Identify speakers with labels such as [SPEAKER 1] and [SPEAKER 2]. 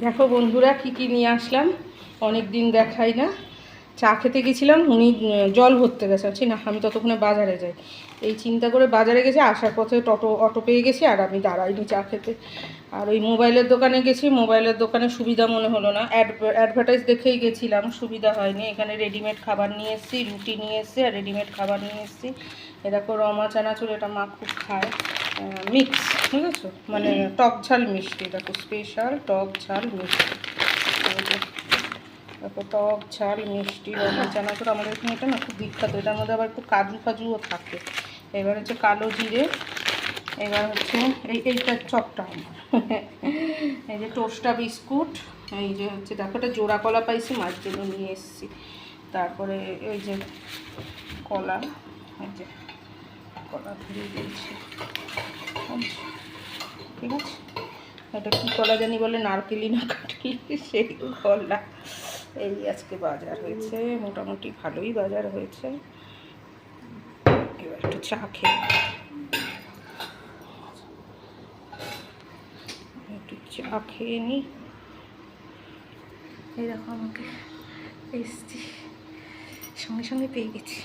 [SPEAKER 1] দেখো বন্ধুরা কি কি নিয়ে আসলাম, অনেক দিন দেখাই না। চা খেতে গেছিলাম, উনি জল ভরতে গেছে না, আমি ততক্ষণে বাজারে যাই। এই চিন্তা করে বাজারে গেছি, আসার পথে অটো পেয়ে গেছি আর আমি দাঁড়াইনি চা খেতে। আর ওই মোবাইলের দোকানে গেছি, মোবাইলের দোকানে সুবিধা মনে হলো না, অ্যাডভার্টাইজ দেখেই গেছিলাম, সুবিধা হয়নি। এখানে রেডিমেড খাবার নিয়ে এসেছি, রুটি নিয়ে এসেছি আর রেডিমেড খাবার নিয়ে এসেছি। এরকম রমা চানাচুর, এটা মা খুব খায়, মিক্স, ঠিক আছে, মানে টক ঝাল মিষ্টি। দেখো স্পেশাল টক ঝাল মিষ্টি, দেখো টক ঝাল মিষ্টি রমা চানাচুর। আমাদের এখানে এটা না খুব বিখ্যাত, এটার মধ্যে আবার একটু কাজু ফাজুও থাকে। এবার হচ্ছে কালো জিরে, এবার হচ্ছে এইটা চপটা এই যে টোস্টা বিস্কুট, এই যে হচ্ছে দেখো এটা জোড়া কলা পাইছি, মাছ জন্য নিয়ে এসেছি। তারপরে এই যে কলা, এই যে কলা ধরিয়ে দিয়েছি, ঠিক আছে। এটা কী কলা জানি বলে, নারকেলি না কাটলি, সেই কলা। এই আজকে বাজার হয়েছে, মোটামুটি ভালোই বাজার হয়েছে। এবার একটু চা খেয়ে একটু চা খেয়ে নিই। এই দেখো আমাকে এসছি, সঙ্গে সঙ্গে পেয়ে গেছি।